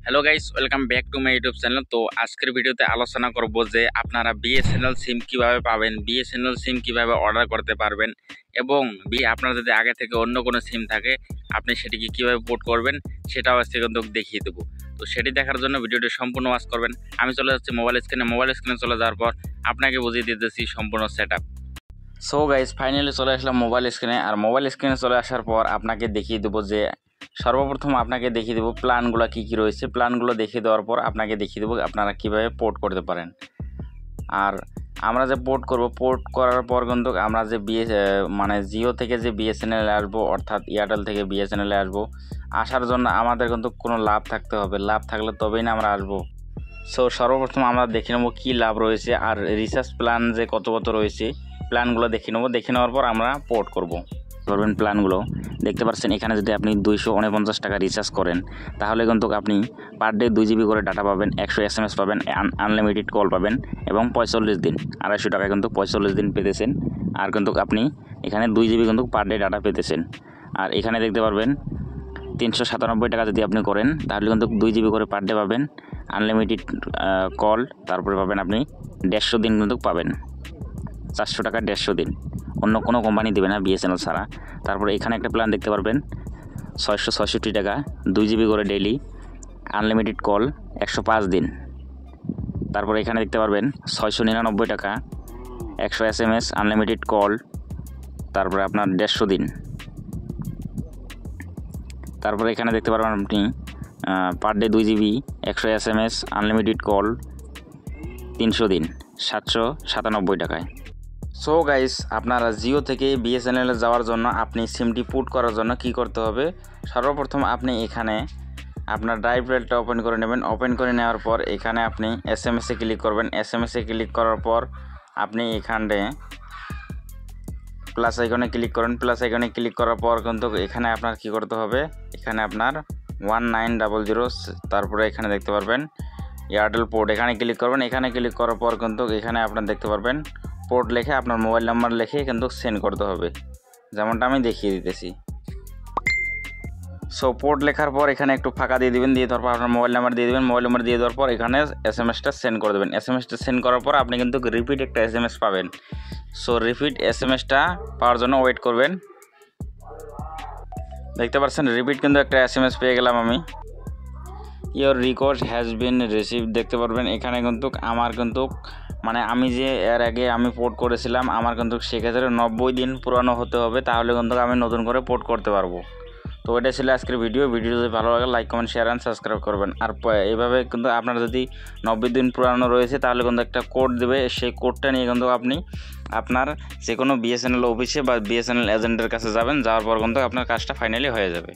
Hello guys, welcome back to my YouTube channel. তো আজকের ভিডিওতে আলোচনা করব যে আপনারা বিএসএনএল সিম কিভাবে পাবেন, বিএসএনএল সিম কিভাবে অর্ডার করতে পারবেন এবং আপনার যদি আগে থেকে অন্য কোনো সিম থাকে আপনি সেটিকে কিভাবে পোর্ট করবেন সেটাও আজকে কিন্তু দেখিয়ে দেবো। তো সেটি দেখার জন্য ভিডিওটি সম্পূর্ণ ওয়াচ করবেন। আমি চলে যাচ্ছি মোবাইল স্ক্রিনে চলে যাওয়ার পর আপনাকে বুঝিয়ে দিতেছি সম্পূর্ণ সেটআপ। সো গাইস, ফাইনালি চলে আসলাম মোবাইল স্ক্রিনে। আর মোবাইল স্ক্রিনে চলে আসার পর আপনাকে দেখিয়ে দেবো যে সর্বপ্রথম আপনাকে দেখিয়ে দেবো প্ল্যানগুলো কী কী রয়েছে। প্ল্যানগুলো দেখিয়ে দেওয়ার পর আপনাকে দেখিয়ে দেবো আপনারা কীভাবে পোর্ট করতে পারেন। আর আমরা যে পোর্ট করব, পোর্ট করার পর কিন্তু আমরা যে জিও থেকে যে বিএসএনএল আসবো, অর্থাৎ এয়ারটেল থেকে বিএসএনএল আসবো, আসার জন্য আমাদের কিন্তু কোনো লাভ থাকতে হবে। লাভ থাকলে তবেই না আমরা আসবো। সো সর্বপ্রথম আমরা দেখে নেবো কী লাভ রয়েছে আর রিচার্জ প্ল্যান যে কত রয়েছে, প্ল্যানগুলো দেখে নেওয়ার পর আমরা পোর্ট করবেন। প্ল্যানগুলো দেখতে পাচ্ছেন এখানে যদি আপনি 249 টাকা রিচার্জ করেন তাহলে কিন্তু আপনি পার ডে 2 জিবি করে ডাটা পাবেন, 100 SMS পাবেন, আনলিমিটেড কল পাবেন এবং 45 দিন 250 টাকা কিন্তু 45 দিন পেতেছেন। আর কিন্তু আপনি এখানে 2 জিবি কিন্তু পার ডে ডাটা পেতেছেন। আর এখানে দেখতে পারবেন 397 টাকা যদি আপনি করেন তাহলে কিন্তু 2 জিবি করে পার ডে পাবেন, আনলিমিটেড কল, তারপরে পাবেন আপনি 150 দিন কিন্তু পাবেন, 400 টাকা 150 দিন। অন্য কোনো কোম্পানি দেবে না বিএসএনএল ছাড়া। তারপরে এখানে একটা প্ল্যান দেখতে পারবেন 666 টাকা, 2 জিবি করে ডেইলি, আনলিমিটেড কল 105 দিন। তারপরে এখানে দেখতে পারবেন 699 টাকা, 100 SMS, আনলিমিটেড কল, তারপরে আপনার 150 দিন। তারপরে এখানে দেখতে পারবেন আপনি per day 2 GB, 100 SMS, unlimited call, 300 দিন, 797 টাকায়। সো গাইস, আপনারা জিও থেকে বিএসএনএলে যাওয়ার জন্য আপনি সিমটি পুট করার জন্য কি করতে হবে, সর্বপ্রথম আপনি এখানে আপনার ড্রাইভ রেলটা ওপেন করে নেবেন। ওপেন করে নেওয়ার পর এখানে আপনি এসএমএসে ক্লিক করবেন। এসএমএসে ক্লিক করার পর আপনি এখানে প্লাস আইকনে ক্লিক করুন। প্লাস আইকনে ক্লিক করার পর কিন্তু এখানে আপনার কি করতে হবে, এখানে আপনার 1900, তারপরে এখানে দেখতে পারবেন এয়ারটেল পোর্ট, এখানে ক্লিক করবেন। এখানে ক্লিক করার পর কিন্তু এখানে আপনার দেখতে পারবেন পোর্ট লিখে আপনার মোবাইল নাম্বার লিখে কিন্তু সেন্ড করতে হবে, যেমনটা আমি দেখিয়ে দিতেছি। সো পোর্ট লেখার পর এখানে একটু ফাঁকা দিয়ে দিবেন, দিয়ে দেওয়ার পর আপনার মোবাইল নাম্বার দিয়ে দেবেন। মোবাইল নাম্বার দিয়ে দেওয়ার পর এখানে এসএমএসটা সেন্ড করে দেবেন। এসএমএসটা সেন্ড করার পর আপনি কিন্তু রিপিট একটা এসএমএস পাবেন। সো রিপিট এসএমএসটা পাওয়ার জন্য ওয়েট করবেন। দেখতে পাচ্ছেন রিপিট কিন্তু একটা এসএমএস পেয়ে গেলাম আমি। Your request has been received দেখতে পারবেন। এখানে কিন্তু আমার কিন্তু আমি যে এর আগে আমি পোর্ট করেছিলাম আমার কিন্তু সেক্ষেত্রে 90 দিন পুরানো হতে হবে, তাহলে কিন্তু আমি নতুন করে পোর্ট করতে পারবো। তো এটা ছিল আজকের ভিডিও যদি ভালো লাগে like, comment, share and subscribe করবেন। আর এইভাবে কিন্তু আপনার যদি 90 দিন পুরানো রয়েছে তাহলে কিন্তু একটা কোড দেবে, সেই কোডটা নিয়ে কিন্তু আপনি আপনার যে কোনো বিএসএনএল অফিসে বা বিএসএনএল এজেন্টের কাছে যাবেন, যাওয়ার পর কিন্তু আপনার কাজটা ফাইনালি হয়ে যাবে।